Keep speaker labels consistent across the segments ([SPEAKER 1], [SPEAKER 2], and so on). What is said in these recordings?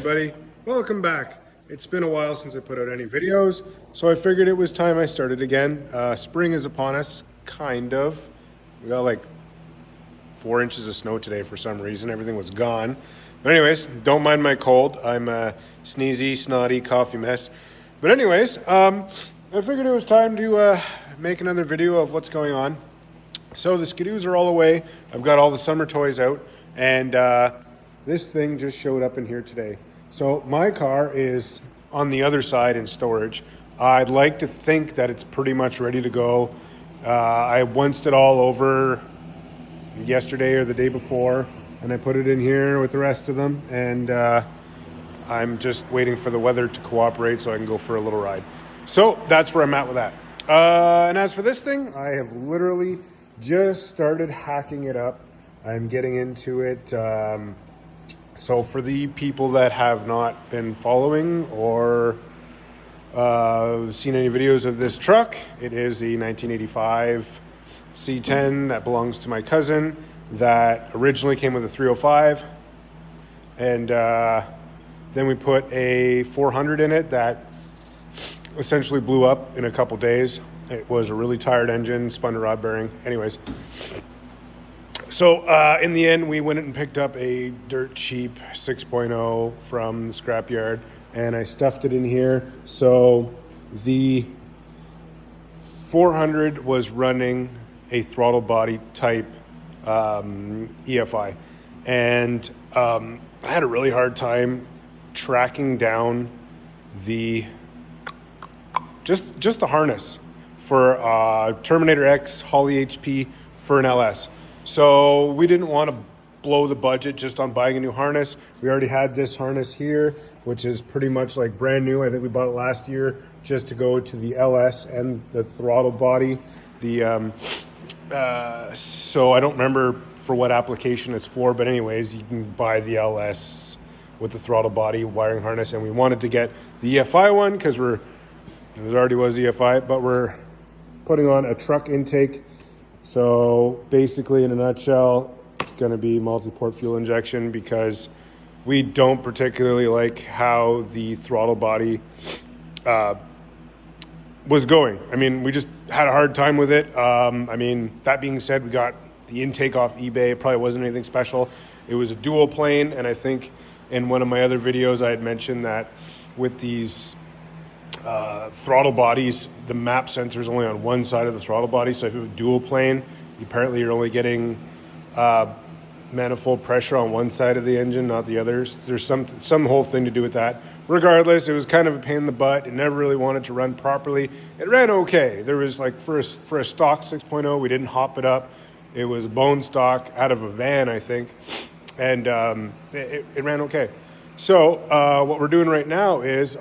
[SPEAKER 1] everybody, welcome back. It's been a while since I put out any videos, so I figured it was time I started again. Spring is upon us, kind of. We got like 4 inches of snow today for some reason. Everything was gone. But anyways, don't mind my cold. I'm a sneezy, snotty coffee mess. But anyways, I figured it was time to make another video of what's going on. So the skidoos are all away. I've got all the summer toys out, and this thing just showed up in here today. So my car is on the other side in storage. I'd like to think that it's pretty much ready to go. I onced it all over yesterday or the day before, and I put it in here with the rest of them, and I'm just waiting for the weather to cooperate so I can go for a little ride. So that's where I'm at with that. And as for this thing, I have literally just started hacking it up. I'm getting into it. So for the people that have not been following or seen any videos of this truck, it is a 1985 C10 that belongs to my cousin that originally came with a 305. And then we put a 400 in it that essentially blew up in a couple days. It was a really tired engine, spun a rod bearing. Anyways. So in the end, we went and picked up a dirt cheap 6.0 from the scrapyard, and I stuffed it in here. So the 400 was running a throttle body type EFI, and I had a really hard time tracking down the just the harness for Terminator X Holly HP for an LS. So we didn't want to blow the budget just on buying a new harness. We already had this harness here, which is pretty much like brand new. I think we bought it last year just to go to the LS and the throttle body. So I don't remember for what application it's for, but anyways, you can buy the LS with the throttle body wiring harness, and we wanted to get the EFI one because it already was EFI, but we're putting on a truck intake. So basically, in a nutshell, it's going to be multi-port fuel injection because we don't particularly like how the throttle body was going. I mean, we just had a hard time with it. I mean, that being said, we got the intake off eBay. It probably wasn't anything special. It was a dual plane, and I think in one of my other videos I had mentioned that with these throttle bodies, the map sensor is only on one side of the throttle body. So if you have a dual plane, apparently you're only getting manifold pressure on one side of the engine, not the others. There's some whole thing to do with that. Regardless, it was kind of a pain in the butt. It never really wanted to run properly. It ran okay. There was like for a stock 6.0, we didn't hop it up. It was bone stock out of a van, I think, and it ran okay. So what we're doing right now is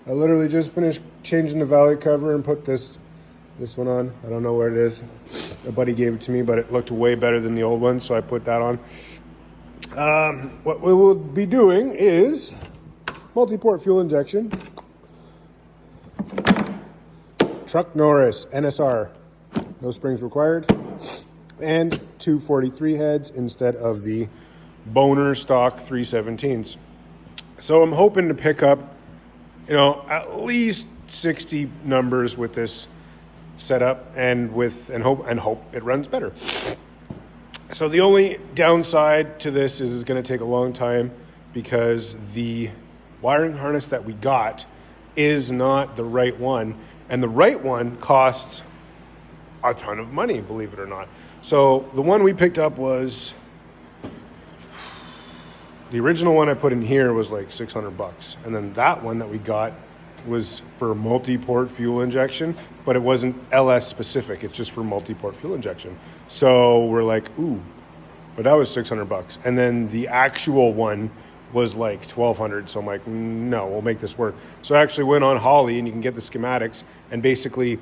[SPEAKER 1] I literally just finished changing the valley cover and put this one on. I don't know where it is. A buddy gave it to me, but it looked way better than the old one, so I put that on. What we will be doing is multi-port fuel injection. Truck Norris, NSR. No springs required. And 243 heads instead of the boner stock 317s. So I'm hoping to pick up at least 60 numbers with this setup, and hope it runs better. So the only downside to this is it's going to take a long time because the wiring harness that we got is not the right one, and the right one costs a ton of money, believe it or not. So the one we picked up was the original one I put in here was like $600, and then that one that we got was for multi-port fuel injection, but it wasn't LS specific. It's just for multi-port fuel injection. So we're like, ooh, but that was $600, and then the actual one was like $1,200. So I'm like, no, we'll make this work. So I actually went on Holly, and you can get the schematics, and basically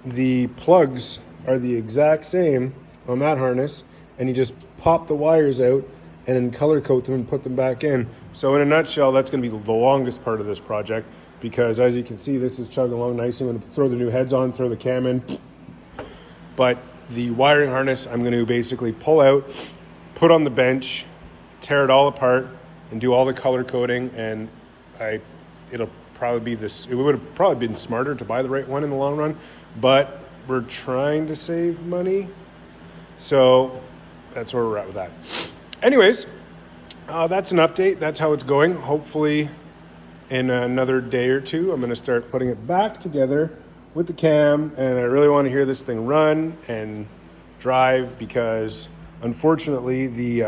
[SPEAKER 1] the plugs are the exact same on that harness, and you just pop the wires out and then color coat them and put them back in. So in a nutshell, that's going to be the longest part of this project because as you can see, this is chugging along nicely. I'm going to throw the new heads on, throw the cam in. But the wiring harness, I'm going to basically pull out, put on the bench, tear it all apart, and do all the color coding, and it'll probably be this. It would have probably been smarter to buy the right one in the long run, but we're trying to save money, so that's where we're at with that. Anyways, that's an update. That's how it's going. Hopefully in another day or two, I'm going to start putting it back together with the cam, and I really want to hear this thing run and drive, because unfortunately the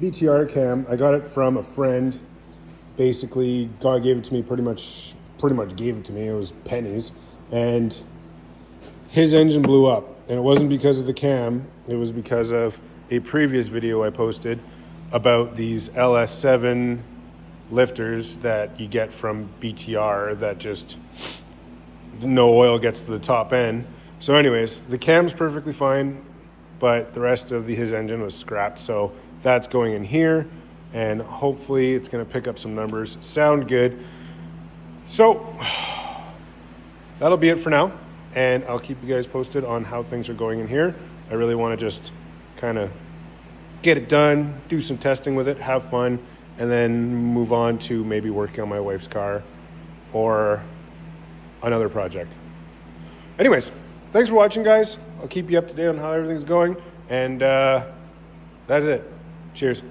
[SPEAKER 1] BTR cam, I got it from a friend. Basically, God gave it to me, pretty much gave it to me. It was pennies, and his engine blew up, and it wasn't because of the cam. It was because of a previous video I posted about these LS7 lifters that you get from BTR that just no oil gets to the top end. So anyways, the cam's perfectly fine, but the rest of his engine was scrapped. So that's going in here, and hopefully it's going to pick up some numbers, sound good. So that'll be it for now, and I'll keep you guys posted on how things are going in here. I really want to just kind of get it done, do some testing with it, have fun, and then move on to maybe working on my wife's car or another project. Anyways, thanks for watching, guys. I'll keep you up to date on how everything's going, and that's it. Cheers.